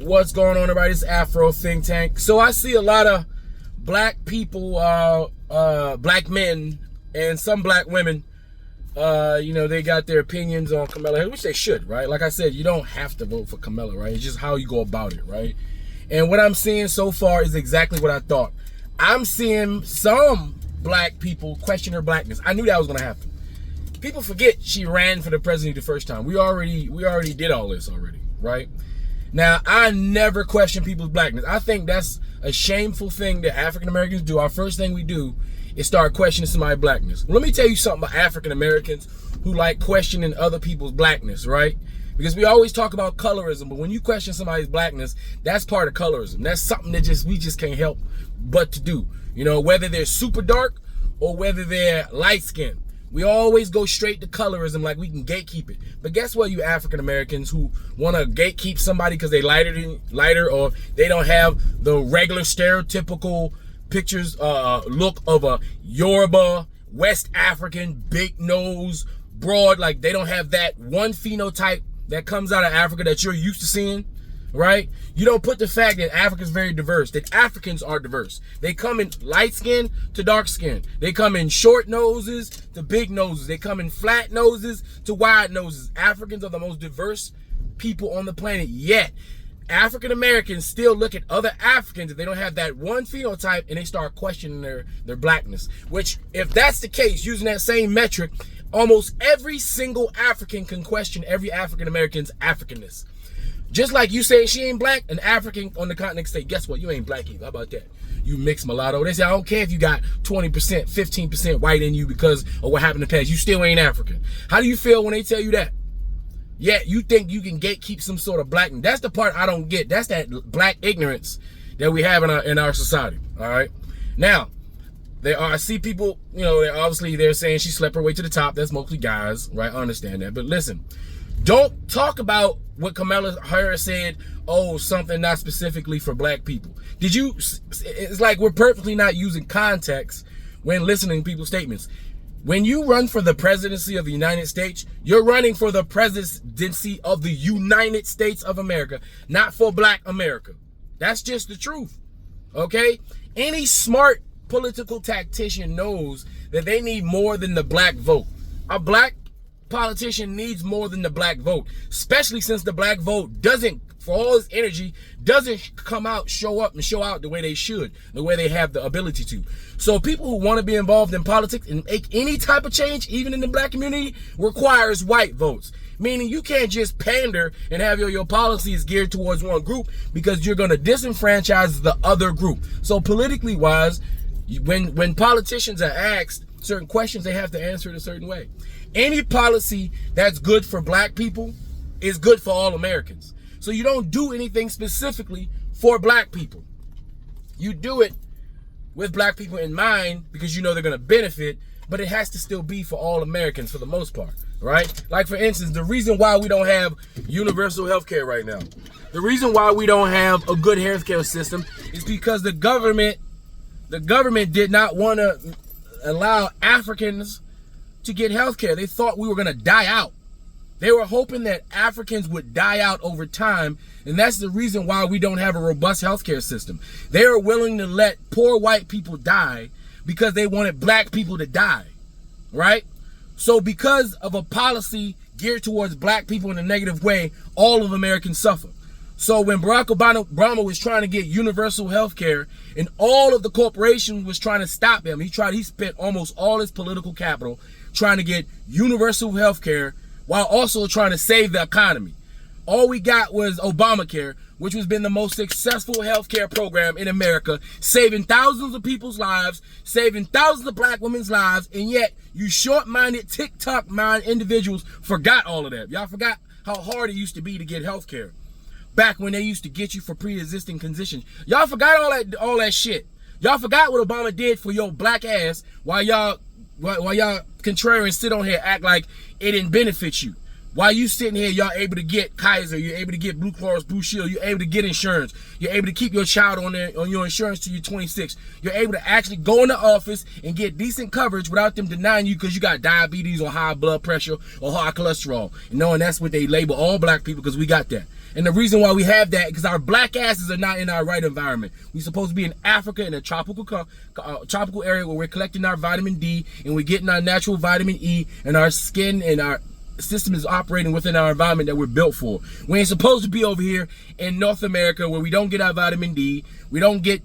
What's going on, everybody? It's Afro Think Tank. So I see a lot of black people, black men, and some black women. They got their opinions on Kamala Harris, which they should, right? Like I said, you don't have to vote for Kamala, right? It's just how you go about it, right? And what I'm seeing so far is exactly what I thought. I'm seeing some black people question her blackness. I knew that was going to happen. People forget she ran for the presidency the first time. We already did all this already, right? Now, I never question people's blackness. I think that's a shameful thing that African Americans do. Our first thing we do is start questioning somebody's blackness. Let me tell you something about African Americans who like questioning other people's blackness, right? Because we always talk about colorism, but when you question somebody's blackness, that's part of colorism. That's something that we just can't help but to do. You know, whether they're super dark or whether they're light skinned. We always go straight to colorism like we can gatekeep it. But guess what, you African Americans who want to gatekeep somebody because they lighter or they don't have the regular stereotypical pictures look of a Yoruba, West African, big nose, broad, like they don't have that one phenotype that comes out of Africa that you're used to seeing, right? You don't put the fact that Africa's very diverse, that Africans are diverse. They come in light skin to dark skin. They come in short noses to big noses. They come in flat noses to wide noses. Africans are the most diverse people on the planet, yet African Americans still look at other Africans if they don't have that one phenotype and they start questioning their blackness. Which, if that's the case, using that same metric, almost every single African can question every African American's Africanness. Just like you say she ain't black, an African on the continent say, guess what? You ain't black either. How about that? You mixed mulatto. They say, I don't care if you got 20%, 15% white in you because of what happened in the past. You still ain't African. How do you feel when they tell you that? Yeah, you think you can gatekeep some sort of blackness. That's the part I don't get. That's that black ignorance that we have in our society. All right. Now, I see people, they're saying she slept her way to the top. That's mostly guys, right? I understand that. But listen, don't talk about what Kamala Harris said, something not specifically for black people. It's like we're purposely not using context when listening to people's statements. When you run for the presidency of the United States, you're running for the presidency of the United States of America, not for black America. That's just the truth, okay? Any smart political tactician knows that they need more than the black vote. A black politician needs more than the black vote, especially since the black vote doesn't, for all its energy, doesn't come out, show up and show out the way they should, the way they have the ability to. So people who want to be involved in politics and make any type of change, even in the black community, requires white votes. Meaning you can't just pander and have your policies geared towards one group because you're going to disenfranchise the other group. So politically wise, when politicians are asked certain questions, they have to answer it a certain way. Any policy that's good for black people is good for all Americans. So you don't do anything specifically for black people. You do it with black people in mind because you know they're going to benefit, but it has to still be for all Americans for the most part, right? Like, for instance, the reason why we don't have universal health care right now, the reason why we don't have a good health care system is because the government did not want to allow Africans to get health care. They thought we were going to die out. They were hoping that Africans would die out over time, and that's the reason why we don't have a robust healthcare system. They are willing to let poor white people die because they wanted black people to die, right? So because of a policy geared towards black people in a negative way, all of Americans suffer. So when Barack Obama was trying to get universal health care and all of the corporations was trying to stop him, he spent almost all his political capital trying to get universal health care while also trying to save the economy. All we got was Obamacare, which has been the most successful healthcare program in America, saving thousands of people's lives, saving thousands of black women's lives, and yet you short-minded, TikTok-minded individuals forgot all of that. Y'all forgot how hard it used to be to get healthcare back when they used to get you for pre-existing conditions. Y'all forgot all that shit. Y'all forgot what Obama did for your black ass while y'all contrarians sit on here act like it didn't benefit you. While you sitting here, y'all able to get Kaiser, you're able to get Blue Cross Blue Shield, you're able to get insurance, you're able to keep your child on your insurance till you're 26. You're able to actually go in the office and get decent coverage without them denying you because you got diabetes or high blood pressure or high cholesterol. And knowing that's what they label all black people, because we got that. And the reason why we have that, because our black asses are not in our right environment. We're supposed to be in Africa in a tropical area where we're collecting our vitamin D and we're getting our natural vitamin E, and our skin and our system is operating within our environment that we're built for. We ain't supposed to be over here in North America where we don't get our vitamin D, we don't get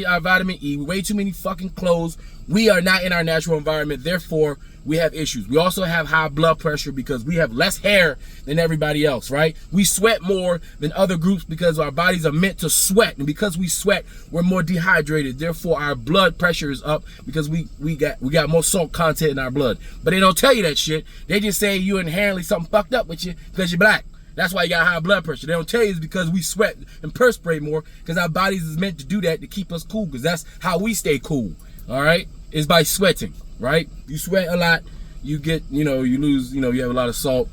our vitamin E, way too many fucking clothes. We are not in our natural environment, therefore we have issues. We also have high blood pressure because we have less hair than everybody else, right? We sweat more than other groups because our bodies are meant to sweat, and because we sweat, we're more dehydrated. Therefore, our blood pressure is up because we got more salt content in our blood. But they don't tell you that shit. They just say you inherently something fucked up with you because you're black. That's why you got high blood pressure. They don't tell you it's because we sweat and perspirate more, because our bodies is meant to do that to keep us cool, because that's how we stay cool, all right? Is by sweating, right? You sweat a lot, you get, you lose, you have a lot of salt,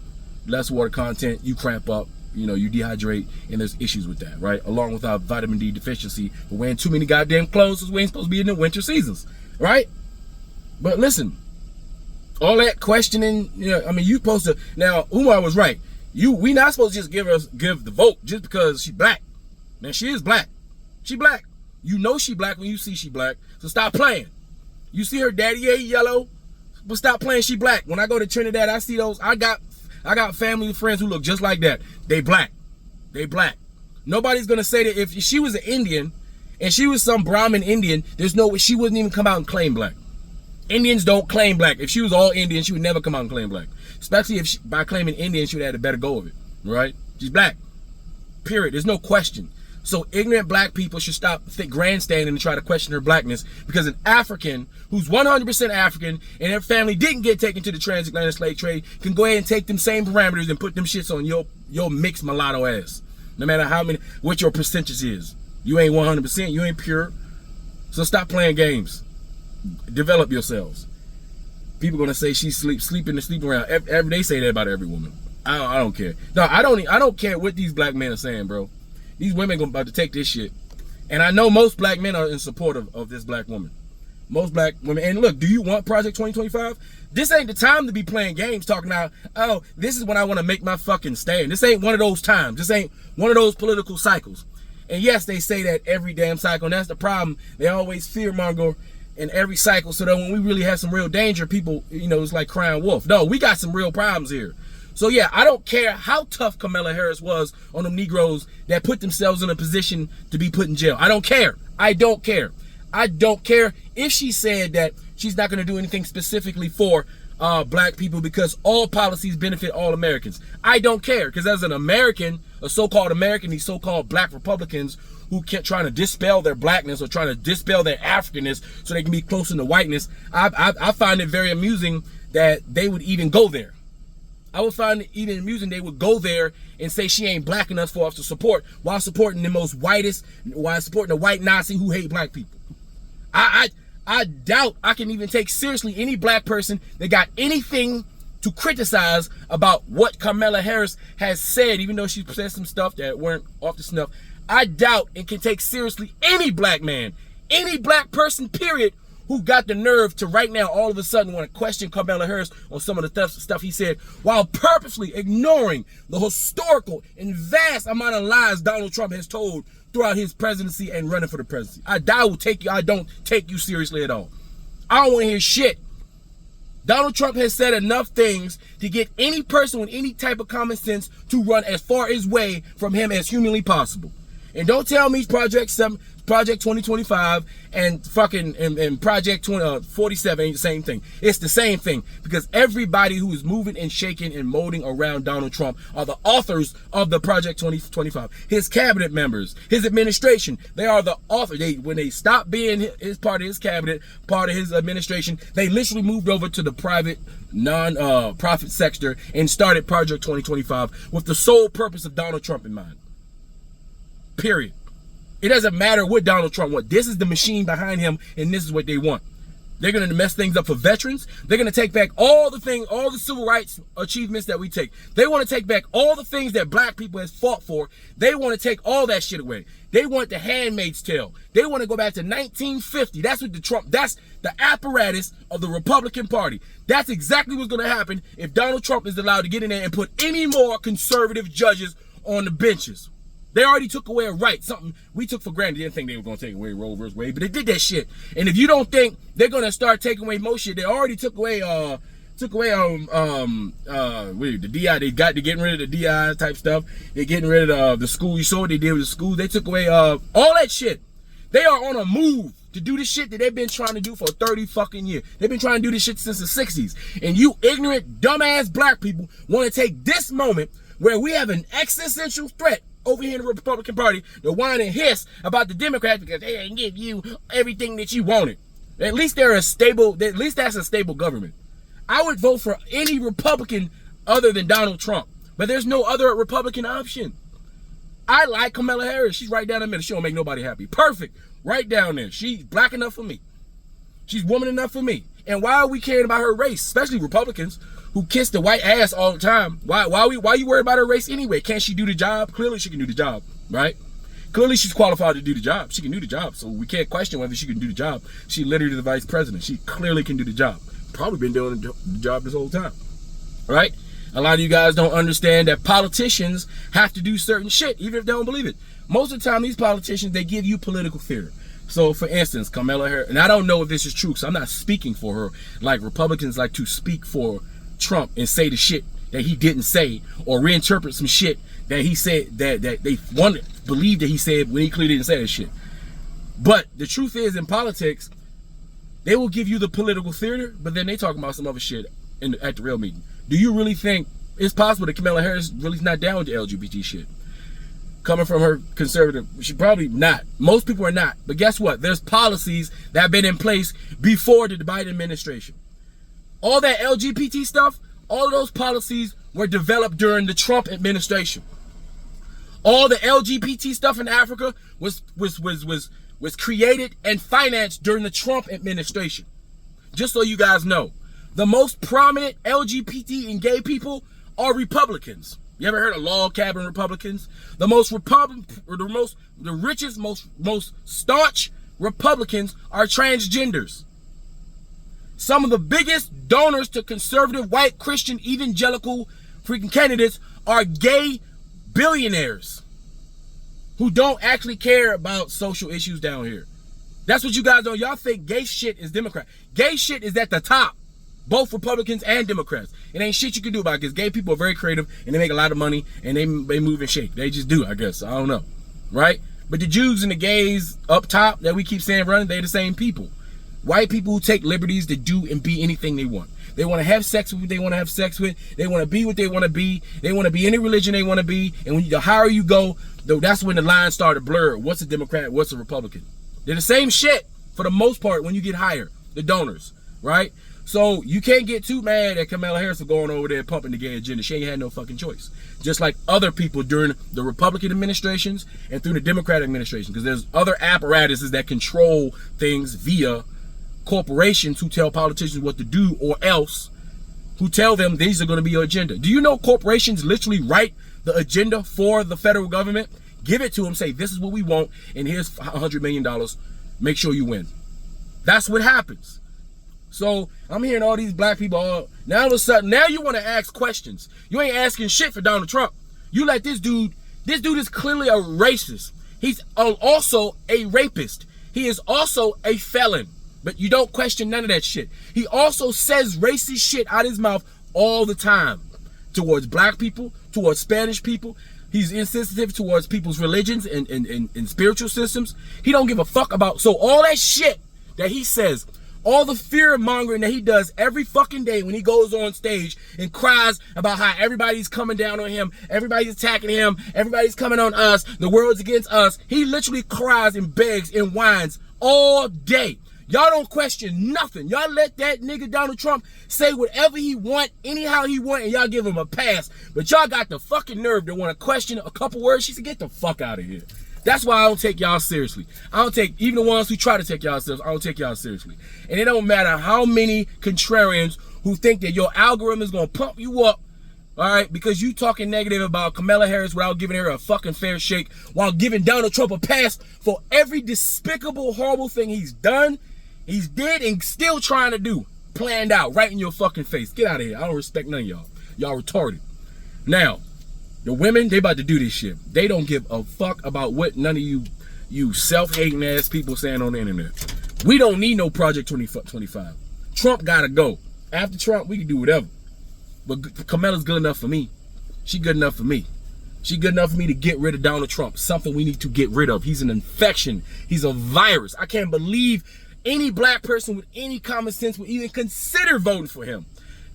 less water content, you cramp up, you dehydrate, and there's issues with that, right? Along with our vitamin D deficiency, we're wearing too many goddamn clothes because we ain't supposed to be in the winter seasons, right? But listen, all that questioning, you supposed to, now Umar was right. We not supposed to just give the vote just because she black. Now she is black. She black. You know she black when you see she black. So stop playing. You see her daddy, yeah, he yellow, but stop playing, she black. When I go to Trinidad, I see those. I got family and friends who look just like that. They black. They black. Nobody's gonna say that if she was an Indian and she was some Brahmin Indian, there's no way she wouldn't even come out and claim black. Indians don't claim black. If she was all Indian, she would never come out and claim black. Especially if by claiming Indian, she would have had a better go of it, right? She's black, period. There's no question. So ignorant black people should stop grandstanding and try to question her blackness, because an African who's 100% African and their family didn't get taken to the transatlantic slave trade can go ahead and take them same parameters and put them shits on your mixed mulatto ass. No matter what your percentage is. You ain't 100%, you ain't pure. So stop playing games. Develop yourselves. People gonna say she's sleeping around. They say that about every woman. I don't care. No, I don't care what these black men are saying, bro. These women about to take this shit. And I know most black men are in support of this black woman. Most black women. And look, do you want Project 2025? This ain't the time to be playing games talking about, oh, this is when I want to make my fucking stand. This ain't one of those times. This ain't one of those political cycles. And yes, they say that every damn cycle, and that's the problem. They always fearmonger in every cycle, so that when we really have some real danger, people, it's like crying wolf. No, we got some real problems here. So yeah, I don't care how tough Kamala Harris was on them Negroes that put themselves in a position to be put in jail. I don't care. I don't care. I don't care if she said that she's not going to do anything specifically for black people because all policies benefit all Americans. I don't care, because as an American, a so-called American, these so-called black Republicans who kept trying to dispel their blackness or trying to dispel their Africanness so they can be closer to whiteness, I find it very amusing that they would even go there. I would find it even amusing they would go there and say she ain't black enough for us to support, while supporting while supporting the white Nazi who hate black people. I doubt I can even take seriously any black person that got anything to criticize about what Kamala Harris has said, even though she said some stuff that weren't off the snuff. I doubt and can take seriously any black man, any black person, period, who got the nerve to right now all of a sudden want to question Kamala Harris on some of the stuff he said, while purposely ignoring the historical and vast amount of lies Donald Trump has told throughout his presidency and running for the presidency. I don't take you seriously at all. I don't want to hear shit. Donald Trump has said enough things to get any person with any type of common sense to run as far his way from him as humanly possible. And don't tell me Project 2025 and fucking and Project 47 ain't the same thing. It's the same thing, because everybody who is moving and shaking and molding around Donald Trump are the authors of the Project 2025. His cabinet members, his administration, they are the authors. When they stopped being his part of his cabinet, part of his administration, they literally moved over to the private non-profit sector and started Project 2025 with the sole purpose of Donald Trump in mind. Period. It doesn't matter what Donald Trump wants. This is the machine behind him, and this is what they want. They're going to mess things up for veterans. They're going to take back all the civil rights achievements that we take. They want to take back all the things that black people has fought for. They want to take all that shit away. They want the Handmaid's Tale. They want to go back to 1950. That's what that's the apparatus of the Republican Party. That's exactly what's going to happen if Donald Trump is allowed to get in there and put any more conservative judges on the benches. They already took away a right, something we took for granted. They didn't think they were going to take away Roe vs. Wade, but they did that shit. And if you don't think they're going to start taking away more shit, they already took away the DI. They got to getting rid of the DI type stuff. They're getting rid of the school. You saw what they did with the school. They took away all that shit. They are on a move to do the shit that they've been trying to do for 30 fucking years. They've been trying to do this shit since the 60s. And you ignorant, dumbass black people want to take this moment where we have an existential threat over here in the Republican Party to whine and hiss about the Democrats because they didn't give you everything that you wanted. At least that's a stable government. I would vote for any Republican other than Donald Trump, but there's no other Republican option. I like Kamala Harris. She's right down the middle. She don't make nobody happy. Perfect. Right down there. She's black enough for me. She's woman enough for me. And why are we caring about her race? Especially Republicans who kiss the white ass all the time. Why you worried about her race anyway? Can't she do the job? Clearly she can do the job, right? Clearly she's qualified to do the job. She can do the job. So we can't question whether she can do the job. She literally the vice president. She clearly can do the job. Probably been doing the job this whole time, right? A lot of you guys don't understand that politicians have to do certain shit, even if they don't believe it. Most of the time, these politicians, they give you political theater. So, for instance, Kamala Harris, and I don't know if this is true, because I'm not speaking for her, like Republicans like to speak for Trump and say the shit that he didn't say, or reinterpret some shit that he said, that they believe that he said when he clearly didn't say that shit. But the truth is, in politics, they will give you the political theater, but then they talk about some other shit at the real meeting. Do you really think it's possible that Kamala Harris really is not down with the LGBT shit? Coming from her conservative, she probably not. Most people are not. But guess what? There's policies that have been in place before the Biden administration. All that LGBT stuff, all of those policies were developed during the Trump administration. All the LGBT stuff in Africa was created and financed during the Trump administration. Just so you guys know. The most prominent LGBT and gay people are Republicans. You ever heard of log cabin Republicans? The richest, most staunch Republicans are transgenders. Some of the biggest donors to conservative, white, Christian, evangelical freaking candidates are gay billionaires who don't actually care about social issues down here. That's what you guys know. Y'all think gay shit is Democrat. Gay shit is at the top. Both Republicans and Democrats. It ain't shit you can do about it because gay people are very creative and they make a lot of money and they move and shake. They just do, I guess. I don't know. Right? But the Jews and the gays up top that we keep saying running, they're the same people. White people who take liberties to do and be anything they want. They want to have sex with who they want to have sex with. They want to be what they want to be. They want to be any religion they want to be. And when the higher you go, that's when the lines start to blur. What's a Democrat? What's a Republican? They're the same shit for the most part when you get higher. The donors. Right? So you can't get too mad at Kamala Harris for going over there and pumping the gay agenda. She ain't had no fucking choice. Just like other people during the Republican administrations and through the Democratic administration. Because there's other apparatuses that control things via corporations who tell politicians what to do, or else who tell them these are going to be your agenda. Do you know corporations literally write the agenda for the federal government? Give it to them, say this is what we want, and here's $100 million. Make sure you win. That's what happens. So I'm hearing all these black people now all of a sudden, now you want to ask questions. You ain't asking shit for Donald Trump. You let this dude is clearly a racist. He's also a rapist. He is also a felon. But you don't question none of that shit. He also says racist shit out of his mouth all the time. Towards black people, towards Spanish people. He's insensitive towards people's religions and spiritual systems. He don't give a fuck about. So all that shit that he says, all the fear mongering that he does every fucking day when he goes on stage and cries about how everybody's coming down on him, everybody's attacking him, everybody's coming on us, the world's against us. He literally cries and begs and whines all day. Y'all don't question nothing. Y'all let that nigga Donald Trump say whatever he want, anyhow he want, and y'all give him a pass. But y'all got the fucking nerve to want to question a couple words. She said, get the fuck out of here. That's why I don't take y'all seriously. I don't take, even the ones who try to take y'all seriously, I don't take y'all seriously. And it don't matter how many contrarians who think that your algorithm is going to pump you up, all right, because you talking negative about Kamala Harris without giving her a fucking fair shake, while giving Donald Trump a pass for every despicable, horrible thing he's done, he's did, and still trying to do. Planned out, right in your fucking face. Get out of here. I don't respect none of y'all. Y'all retarded. Now, the women, they about to do this shit. They don't give a fuck about what none of you self-hating ass people saying on the internet. We don't need no Project 2025. Trump gotta go. After Trump, we can do whatever. But Kamala's good enough for me. She good enough for me. She good enough for me to get rid of Donald Trump. Something we need to get rid of. He's an infection. He's a virus. I can't believe any black person with any common sense would even consider voting for him.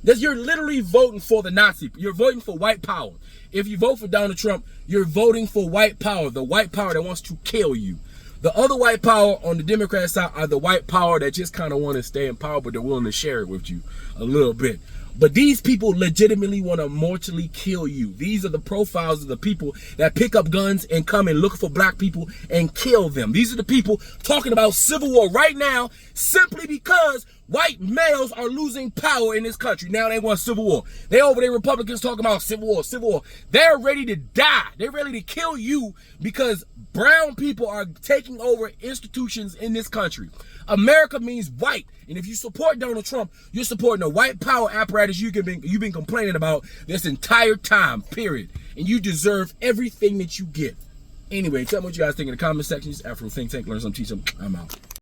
You're literally voting for the Nazi. You're voting for white power. If you vote for Donald Trump, you're voting for white power, the white power that wants to kill you. The other white power on the Democrat side are the white power that just kind of want to stay in power, but they're willing to share it with you a little bit. But these people legitimately want to mortally kill you. These are the profiles of the people that pick up guns and come and look for black people and kill them. These are the people talking about civil war right now simply because white males are losing power in this country. Now they want civil war. They over there, Republicans talking about civil war, civil war. They're ready to die. They're ready to kill you because brown people are taking over institutions in this country. America means white. And if you support Donald Trump, you're supporting the white power apparatus you've been complaining about this entire time, period. And you deserve everything that you get. Anyway, tell me what you guys think in the comment section. It's Afro Think Tank. Learn something, teach them. I'm out.